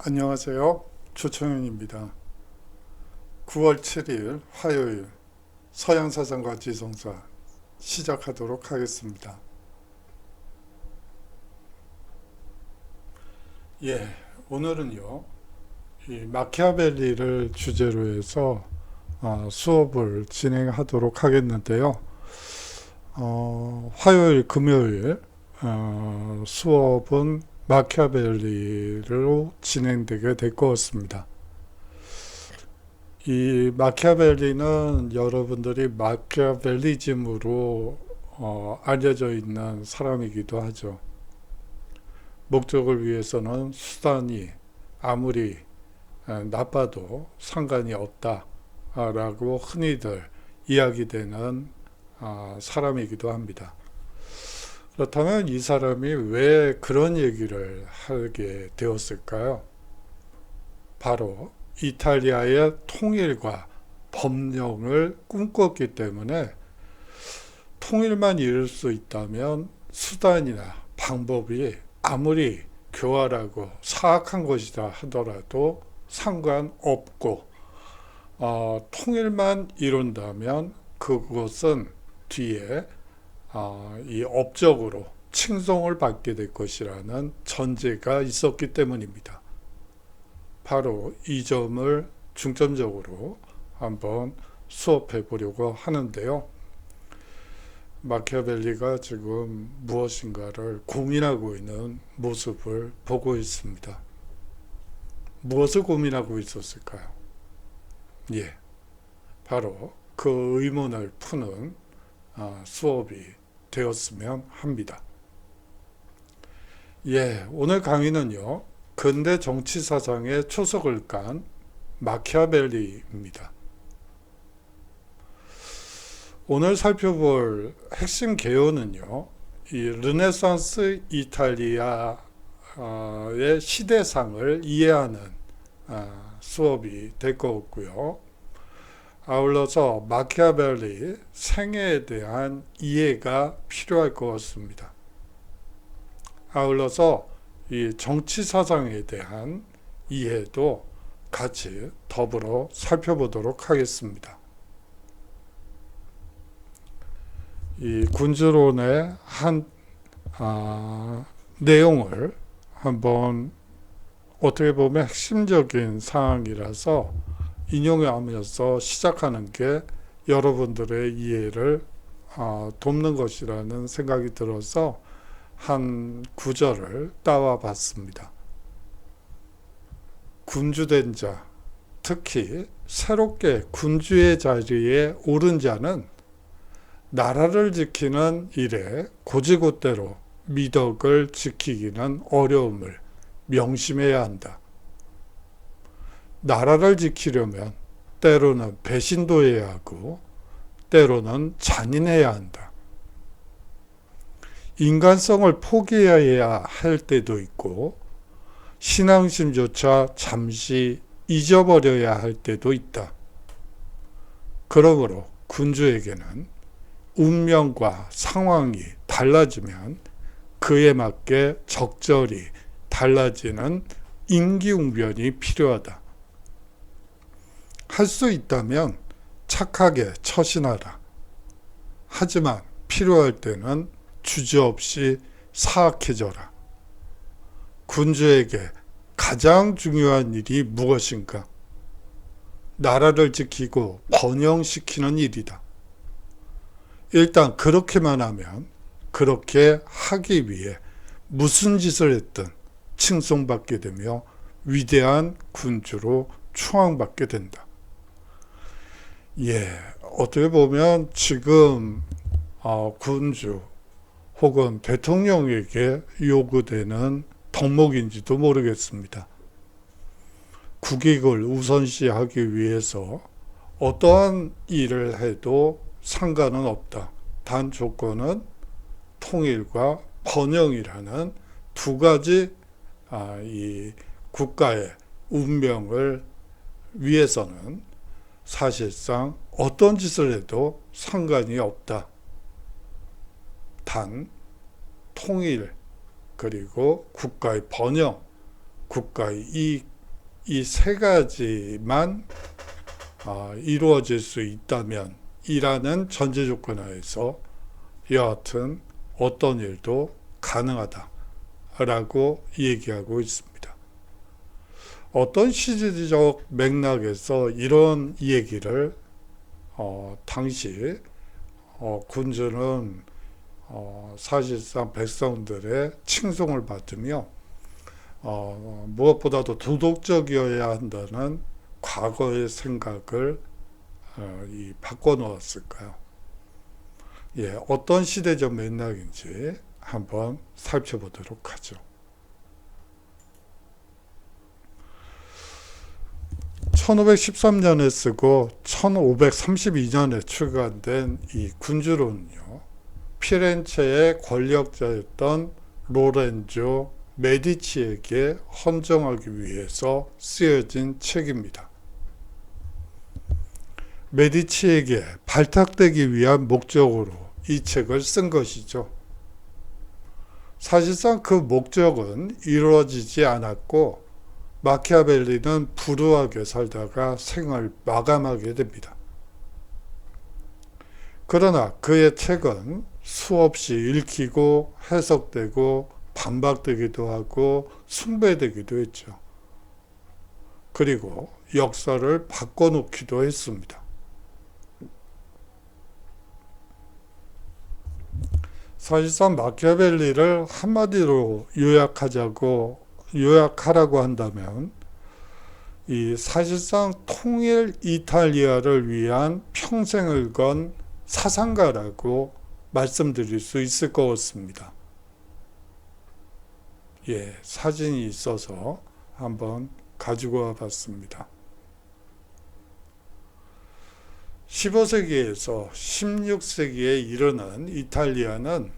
안녕하세요. 조청현입니다. 9월 7일 화요일 서양사상과 지성사 시작하도록 하겠습니다. 오늘은요, 이 마키아벨리를 주제로 해서 수업을 진행하도록 하겠는데요. 화요일, 금요일 수업은 마키아벨리로 진행되게 될 것 같습니다. 이 마키아벨리는 여러분들이 마키아벨리즘으로 알려져 있는 사람이기도 하죠. 목적을 위해서는 수단이 아무리 나빠도 상관이 없다라고 흔히들 이야기되는 사람이기도 합니다. 그렇다면 이 사람이 왜 그런 얘기를 하게 되었을까요? 바로 이탈리아의 통일과 법령을 꿈꿨기 때문에 통일만 이룰 수 있다면 수단이나 방법이 아무리 교활하고 사악한 것이다 하더라도 상관없고 통일만 이룬다면 그것은 뒤에 이 업적으로 칭송을 받게 될 것이라는 전제가 있었기 때문입니다. 바로 이 점을 중점적으로 한번 수업해 보려고 하는데요. 마키아벨리가 지금 무엇인가를 고민하고 있는 모습을 보고 있습니다. 무엇을 고민하고 있었을까요? 바로 그 의문을 푸는 수업이 되었으면 합니다. 오늘 강의는요, 근대 정치 사상의 초석을 깐 마키아벨리입니다. 오늘 살펴볼 핵심 개요는요, 이 르네상스 이탈리아의 시대상을 이해하는 수업이 될 것 같고요. 아울러서 마키아벨리 생애에 대한 이해가 필요할 것 같습니다. 아울러서 이 정치 사상에 대한 이해도 같이 더불어 살펴보도록 하겠습니다. 이 군주론의 한 내용을 한번 어떻게 보면 핵심적인 사항이라서 인용하면서 시작하는 게 여러분들의 이해를 돕는 것이라는 생각이 들어서 한 구절을 따와 봤습니다. 군주된 자, 특히 새롭게 군주의 자리에 오른 자는 나라를 지키는 일에 고지고대로 미덕을 지키기는 어려움을 명심해야 한다. 나라를 지키려면 때로는 배신도 해야 하고 때로는 잔인해야 한다. 인간성을 포기해야 할 때도 있고 신앙심조차 잠시 잊어버려야 할 때도 있다. 그러므로 군주에게는 운명과 상황이 달라지면 그에 맞게 적절히 달라지는 임기응변이 필요하다. 할 수 있다면 착하게 처신하라. 하지만 필요할 때는 주저없이 사악해져라. 군주에게 가장 중요한 일이 무엇인가? 나라를 지키고 번영시키는 일이다. 일단 그렇게만 하면 그렇게 하기 위해 무슨 짓을 했든 칭송받게 되며 위대한 군주로 추앙받게 된다. 어떻게 보면 지금 군주 혹은 대통령에게 요구되는 덕목인지도 모르겠습니다. 국익을 우선시하기 위해서 어떠한 일을 해도 상관은 없다. 단 조건은 통일과 번영이라는 두 가지 이 국가의 운명을 위해서는 사실상 어떤 짓을 해도 상관이 없다. 단 통일 그리고 국가의 번영, 국가의 이익 이 세 가지만 이루어질 수 있다면 이라는 전제 조건 하에서 여하튼 어떤 일도 가능하다라고 얘기하고 있습니다. 어떤 시대적 맥락에서 이런 얘기를 당시 군주는 사실상 백성들의 칭송을 받으며 무엇보다도 도덕적이어야 한다는 과거의 생각을 바꿔놓았을까요? 예, 어떤 시대적 맥락인지 한번 살펴보도록 하죠. 1513년에 쓰고 1532년에 출간된 이 군주론은요, 피렌체의 권력자였던 로렌조 메디치에게 헌정하기 위해서 쓰여진 책입니다. 메디치에게 발탁되기 위한 목적으로 이 책을 쓴 것이죠. 사실상 그 목적은 이루어지지 않았고 마키아벨리는 불우하게 살다가 생을 마감하게 됩니다. 그러나 그의 책은 수없이 읽히고 해석되고 반박되기도 하고 숭배되기도 했죠. 그리고 역사를 바꿔놓기도 했습니다. 사실상 마키아벨리를 한마디로 요약하라고 한다면 이 사실상 통일 이탈리아를 위한 평생을 건 사상가라고 말씀드릴 수 있을 것 같습니다. 예, 사진이 있어서 한번 가지고 와 봤습니다. 15세기에서 16세기에 이르는 이탈리아는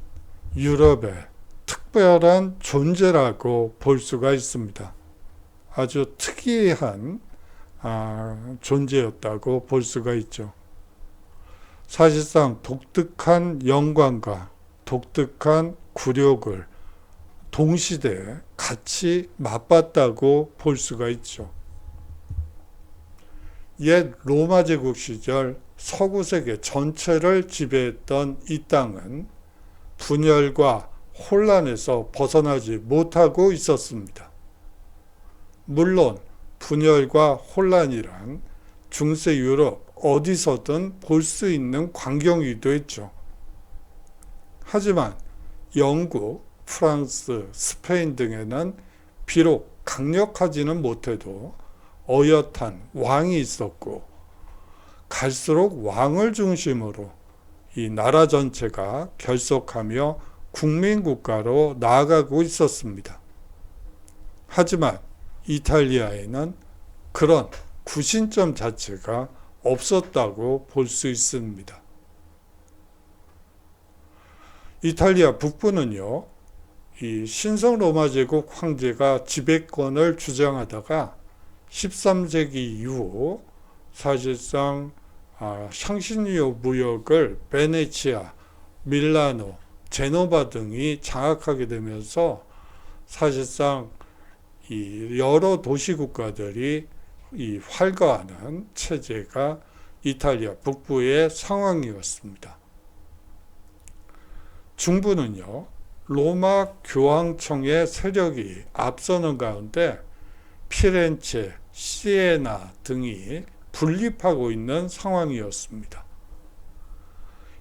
유럽의 특별한 존재라고 볼 수가 있습니다. 아주 특이한 존재였다고 볼 수가 있죠. 사실상 독특한 영광과 독특한 굴욕을 동시대에 같이 맛봤다고 볼 수가 있죠. 옛 로마 제국 시절 서구 세계 전체를 지배했던 이 땅은 분열과 혼란에서 벗어나지 못하고 있었습니다. 물론 분열과 혼란이란 중세 유럽 어디서든 볼 수 있는 광경이기도 했죠. 하지만 영국, 프랑스, 스페인 등에는 비록 강력하지는 못해도 어엿한 왕이 있었고 갈수록 왕을 중심으로 이 나라 전체가 결속하며 국민국가로 나아가고 있었습니다. 하지만 이탈리아에는 그런 구신점 자체가 없었다고 볼 수 있습니다. 이탈리아 북부는요, 이 신성 로마 제국 황제가 지배권을 주장하다가 13세기 이후 사실상 향신료 무역을 베네치아, 밀라노, 제노바 등이 장악하게 되면서 사실상 이 여러 도시 국가들이 이 활거하는 체제가 이탈리아 북부의 상황이었습니다. 중부는요, 로마 교황청의 세력이 앞서는 가운데 피렌체, 시에나 등이 분립하고 있는 상황이었습니다.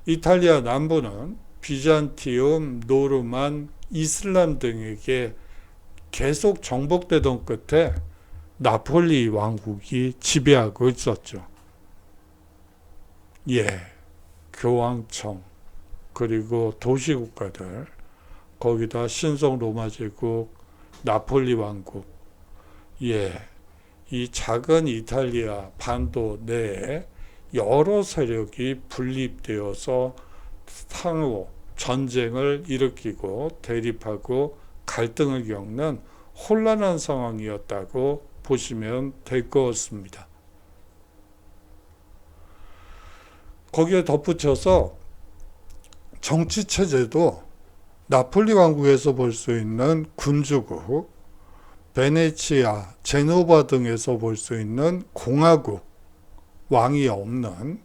이탈리아 남부는 비잔티움, 노르만, 이슬람 등에게 계속 정복되던 끝에 나폴리 왕국이 지배하고 있었죠. 예, 교황청, 그리고 도시국가들, 거기다 신성 로마 제국, 나폴리 왕국, 예, 이 작은 이탈리아 반도 내에 여러 세력이 분립되어서 상호 전쟁을 일으키고 대립하고 갈등을 겪는 혼란한 상황이었다고 보시면 될 것 같습니다. 거기에 덧붙여서 정치체제도 나폴리 왕국에서 볼 수 있는 군주국, 베네치아, 제노바 등에서 볼 수 있는 공화국, 왕이 없는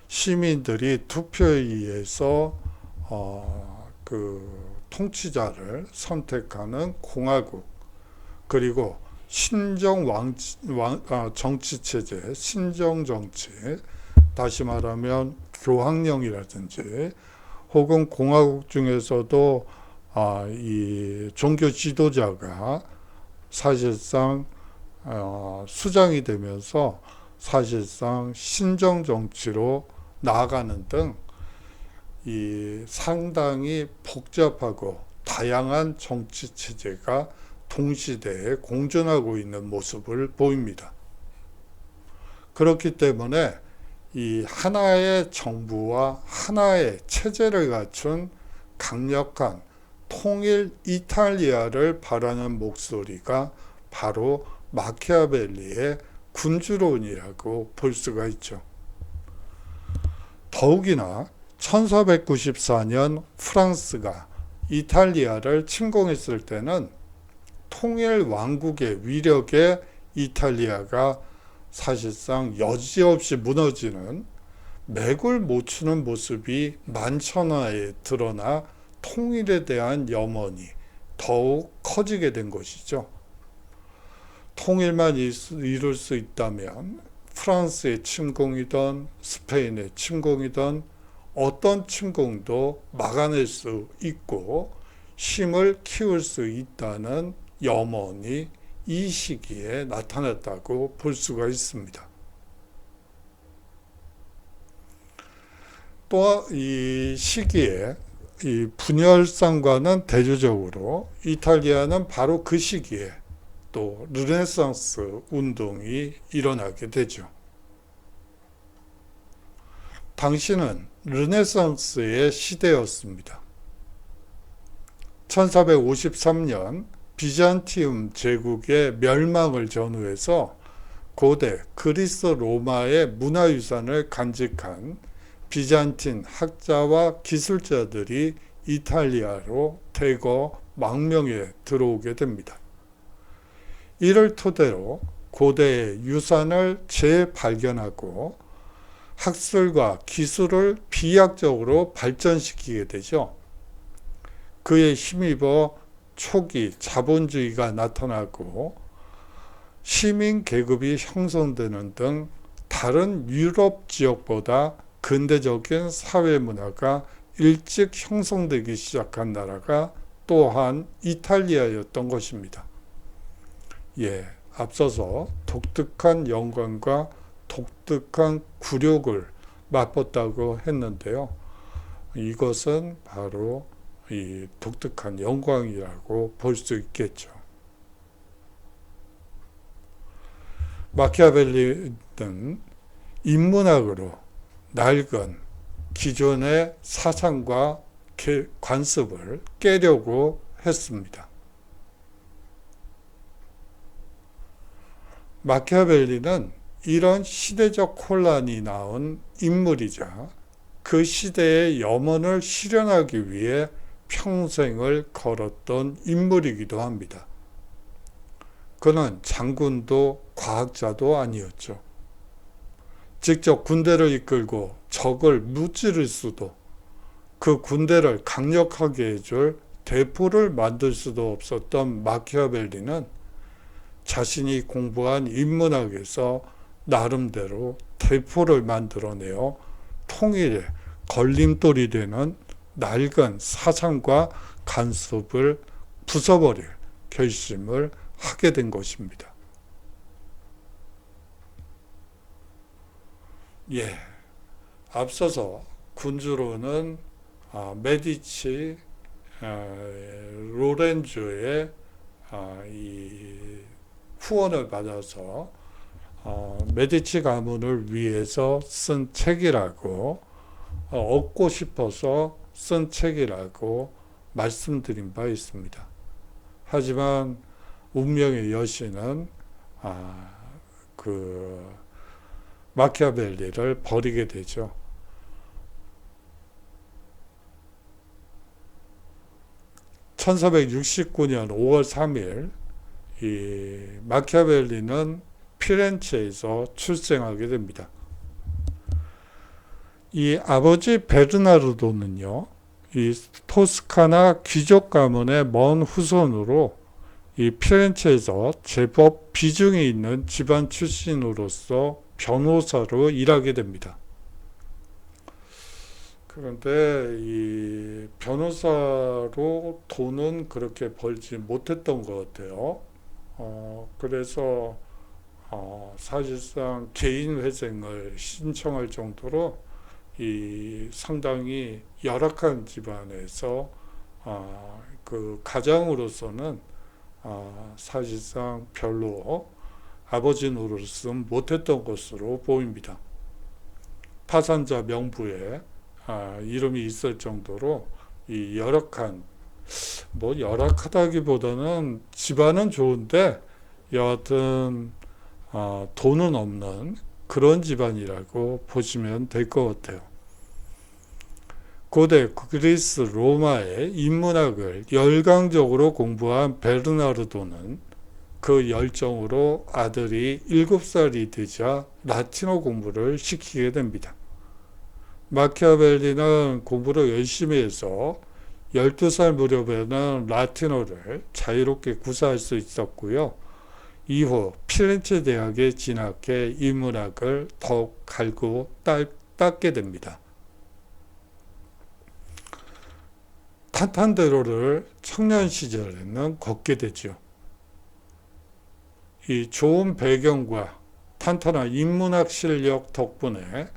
시민들이 투표에 의해서 그 통치자를 선택하는 공화국, 그리고 정치 체제, 신정 정치, 다시 말하면 교황령이라든지, 혹은 공화국 중에서도 이 종교 지도자가 사실상 수장이 되면서 사실상 신정 정치로 나아가는 등 이 상당히 복잡하고 다양한 정치 체제가 동시대에 공존하고 있는 모습을 보입니다. 그렇기 때문에 이 하나의 정부와 하나의 체제를 갖춘 강력한 통일 이탈리아를 바라는 목소리가 바로 마키아벨리의 군주론이라고 볼 수가 있죠. 더욱이나 1494년 프랑스가 이탈리아를 침공했을 때는 통일 왕국의 위력에 이탈리아가 사실상 여지없이 무너지는, 맥을 못 추는 모습이 만천하에 드러나 통일에 대한 염원이 더욱 커지게 된 것이죠. 통일만 이룰 수 있다면 프랑스의 침공이든 스페인의 침공이든 어떤 침공도 막아낼 수 있고 힘을 키울 수 있다는 염원이 이 시기에 나타났다고 볼 수가 있습니다. 또 이 시기에 이 분열상과는 대조적으로 이탈리아는 바로 그 시기에 또 르네상스 운동이 일어나게 되죠. 당시는 르네상스의 시대였습니다. 1453년 비잔티움 제국의 멸망을 전후해서 고대 그리스 로마의 문화유산을 간직한 비잔틴 학자와 기술자들이 이탈리아로 대거 망명에 들어오게 됩니다. 이를 토대로 고대의 유산을 재발견하고 학술과 기술을 비약적으로 발전시키게 되죠. 그에 힘입어 초기 자본주의가 나타나고 시민 계급이 형성되는 등 다른 유럽 지역보다 근대적인 사회 문화가 일찍 형성되기 시작한 나라가 또한 이탈리아였던 것입니다. 앞서서 독특한 영광과 독특한 굴욕을 맛봤다고 했는데요. 이것은 바로 이 독특한 영광이라고 볼 수 있겠죠. 마키아벨리는 인문학으로 낡은 기존의 사상과 관습을 깨려고 했습니다. 마키아벨리는 이런 시대적 혼란이 낳은 인물이자 그 시대의 염원을 실현하기 위해 평생을 걸었던 인물이기도 합니다. 그는 장군도 과학자도 아니었죠. 직접 군대를 이끌고 적을 무찌를 수도, 그 군대를 강력하게 해줄 대포를 만들 수도 없었던 마키아벨리는 자신이 공부한 인문학에서 나름대로 대포를 만들어내어 통일에 걸림돌이 되는 낡은 사상과 간섭을 부숴버릴 결심을 하게 된 것입니다. 앞서서 군주로는 메디치 로렌조의 이 후원을 받아서 메디치 가문을 위해서 쓴 책이라고, 얻고 싶어서 쓴 책이라고 말씀드린 바 있습니다. 하지만 운명의 여신은 그 마키아벨리를 버리게 되죠. (1469년 5월 3일) 이 마키아벨리는 피렌체에서 출생하게 됩니다. 이 아버지 베르나르도는요, 이 토스카나 귀족 가문의 먼 후손으로 이 피렌체에서 제법 비중이 있는 집안 출신으로서 변호사로 일하게 됩니다. 그런데 이 변호사로 돈은 그렇게 벌지 못했던 것 같아요. 그래서 사실상 개인 회생을 신청할 정도로 이 상당히 열악한 집안에서 그 가장으로서는 사실상 별로 아버지 노릇은 못했던 것으로 보입니다. 파산자 명부에 이름이 있을 정도로 이 열악한, 뭐 열악하다기보다는 집안은 좋은데 여하튼 돈은 없는 그런 집안이라고 보시면 될 것 같아요. 고대 그리스 로마의 인문학을 열광적으로 공부한 베르나르도는 그 열정으로 아들이 7살이 되자 라틴어 공부를 시키게 됩니다. 마키아벨리는 공부를 열심히 해서 12살 무렵에는 라틴어를 자유롭게 구사할 수 있었고요. 이후 피렌체 대학에 진학해 인문학을 더욱 갈고 닦게 됩니다. 탄탄대로를 청년 시절에는 걷게 되죠. 이 좋은 배경과 탄탄한 인문학 실력 덕분에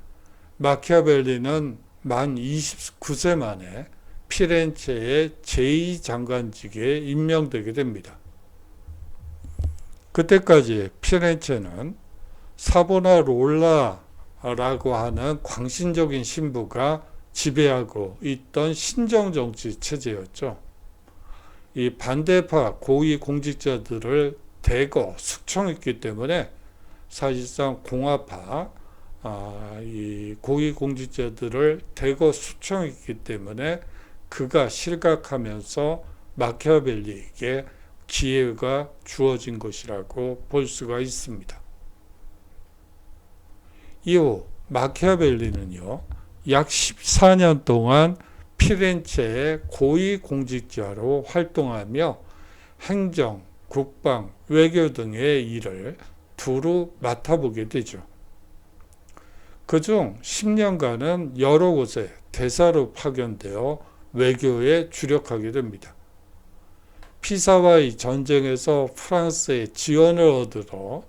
마키아벨리는 만 29세 만에 피렌체의 제2장관직에 임명되게 됩니다. 그때까지 피렌체는 사보나롤라라고 하는 광신적인 신부가 지배하고 있던 신정정치 체제였죠. 이 반대파 고위 공직자들을 대거 숙청했기 때문에 사실상 공화파 이 고위 공직자들을 대거 숙청했기 때문에 그가 실각하면서 마키아벨리에게 기회가 주어진 것이라고 볼 수가 있습니다. 이후 마키아벨리는요, 약 14년 동안 피렌체의 고위 공직자로 활동하며 행정, 국방, 외교 등의 일을 두루 맡아보게 되죠. 그중 10년간은 여러 곳에 대사로 파견되어 외교에 주력하게 됩니다. 피사와의 전쟁에서 프랑스의 지원을 얻으러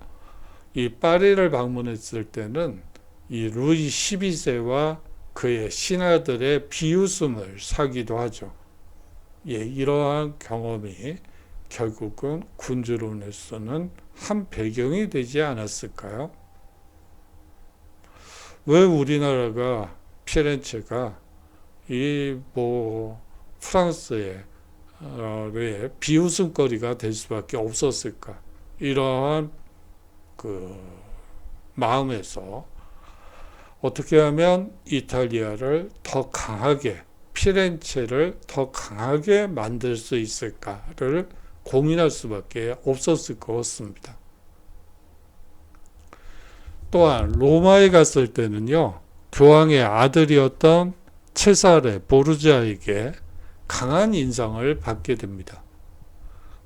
이 파리를 방문했을 때는 이 루이 12세와 그의 신하들의 비웃음을 사기도 하죠. 이러한 경험이 결국은 군주론에서는 한 배경이 되지 않았을까요? 왜 우리나라가 피렌체가 프랑스의 비웃음거리가 될 수밖에 없었을까? 이러한 그 마음에서 어떻게 하면 이탈리아를 더 강하게, 피렌체를 더 강하게 만들 수 있을까를 고민할 수밖에 없었을 것 같습니다. 또한 로마에 갔을 때는요, 교황의 아들이었던 체사레 보르자에게 강한 인상을 받게 됩니다.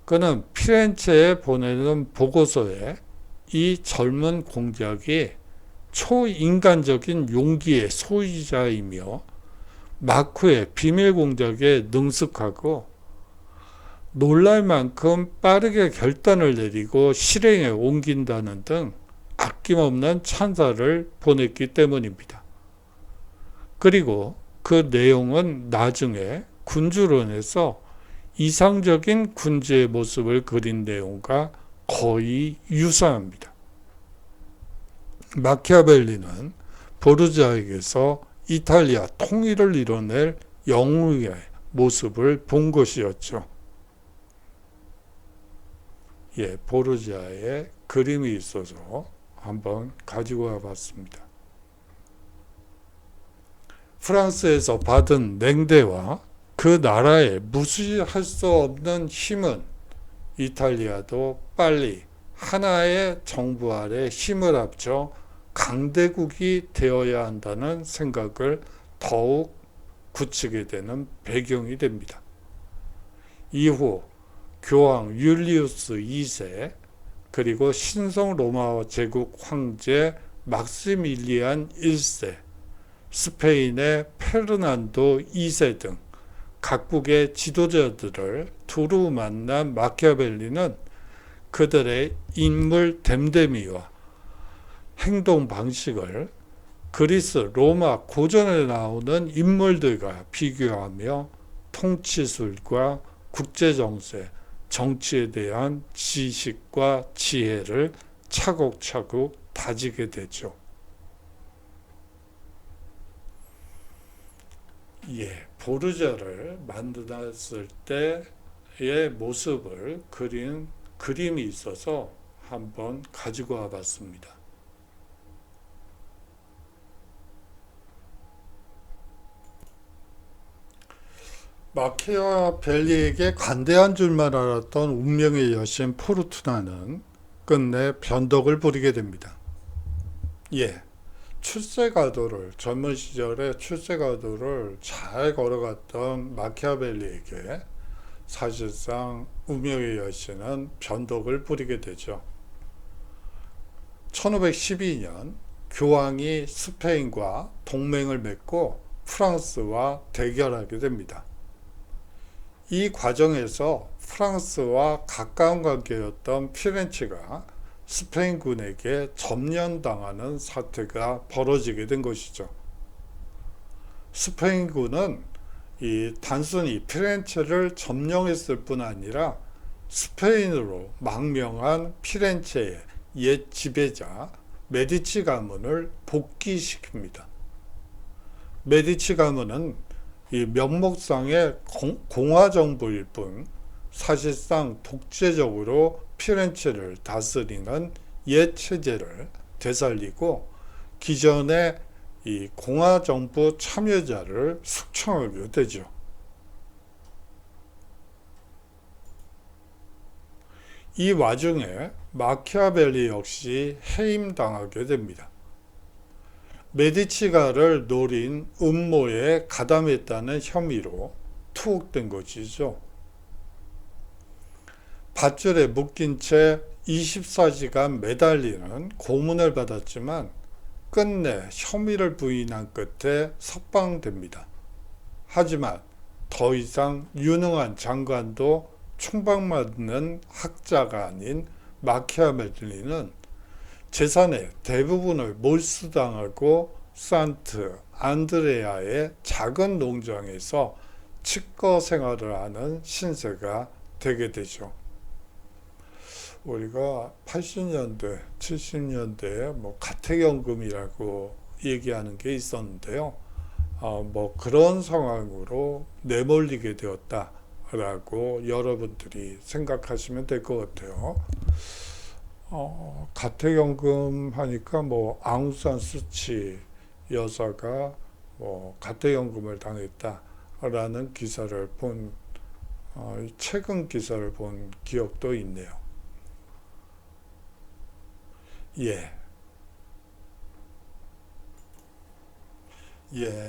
그는 피렌체에 보내는 보고서에 이 젊은 공작이 초인간적인 용기의 소유자이며 마쿠의 비밀 공작에 능숙하고 놀랄 만큼 빠르게 결단을 내리고 실행에 옮긴다는 등 아낌없는 찬사를 보냈기 때문입니다. 그리고 그 내용은 나중에 군주론에서 이상적인 군주의 모습을 그린 내용과 거의 유사합니다. 마키아벨리는 보르자에게서 이탈리아 통일을 이뤄낼 영웅의 모습을 본 것이었죠. 보르자의 그림이 있어서 한번 가지고 와봤습니다. 프랑스에서 받은 냉대와 그 나라의 무시할 수 없는 힘은 이탈리아도 빨리 하나의 정부 아래 힘을 합쳐 강대국이 되어야 한다는 생각을 더욱 굳히게 되는 배경이 됩니다. 이후 교황 율리우스 2세 그리고 신성 로마 제국 황제 막시밀리안 1세, 스페인의 페르난도 2세 등 각국의 지도자들을 두루 만난 마키아벨리는 그들의 인물 됨됨이와 행동 방식을 그리스 로마 고전에 나오는 인물들과 비교하며 통치술과 국제정세, 정치에 대한 지식과 지혜를 차곡차곡 다지게 되죠. 보르자를 만들었을 때의 모습을 그린 그림이 있어서 한번 가지고 와봤습니다. 마키아벨리에게 관대한 줄만 알았던 운명의 여신 포르투나는 끝내 변덕을 부리게 됩니다. 출세가도를 젊은 시절에 출세가도를 잘 걸어갔던 마키아벨리에게 사실상 운명의 여신은 변덕을 부리게 되죠. 1512년 교황이 스페인과 동맹을 맺고 프랑스와 대결하게 됩니다. 이 과정에서 프랑스와 가까운 관계였던 피렌체가 스페인군에게 점령당하는 사태가 벌어지게 된 것이죠. 스페인군은 단순히 피렌체를 점령했을 뿐 아니라 스페인으로 망명한 피렌체의 옛 지배자 메디치 가문을 복귀시킵니다. 메디치 가문은 이 명목상의 공화정부일 뿐 사실상 독재적으로 피렌체를 다스리는 옛 체제를 되살리고 기존의 이 공화정부 참여자를 숙청하게 되죠. 이 와중에 마키아벨리 역시 해임당하게 됩니다. 메디치가를 노린 음모에 가담했다는 혐의로 투옥된 것이죠. 밧줄에 묶인 채 24시간 매달리는 고문을 받았지만 끝내 혐의를 부인한 끝에 석방됩니다. 하지만 더 이상 유능한 장관도 총박맞는 학자가 아닌 마키아벨리는 재산의 대부분을 몰수당하고 산트 안드레아의 작은 농장에서 치과 생활을 하는 신세가 되게 되죠. 우리가 80년대, 70년대에 가택연금이라고 얘기하는 게 있었는데요. 그런 상황으로 내몰리게 되었다라고 여러분들이 생각하시면 될 것 같아요. 가택연금 하니까 앙산 수치 여사가 가택연금을 당했다라는 기사를 본 최근 기사를 본 기억도 있네요.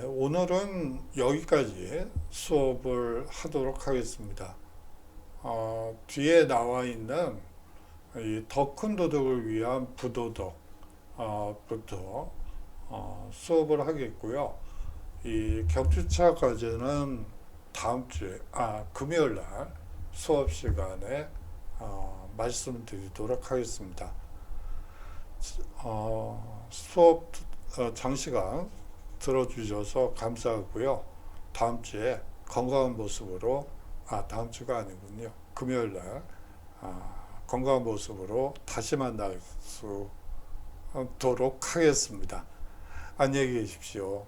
오늘은 여기까지 수업을 하도록 하겠습니다. 뒤에 나와 있는 더 큰 도덕을 위한 부도덕 부터 수업을 하겠고요. 이 격주차 과제는 다음 주에 금요일 날 수업 시간에 말씀드리도록 하겠습니다. 수업 장시간 들어주셔서 감사하고요. 다음 주에 건강한 모습으로 다음 주가 아니군요. 금요일 날 건강한 모습으로 다시 만날 수 있도록 하겠습니다. 안녕히 계십시오.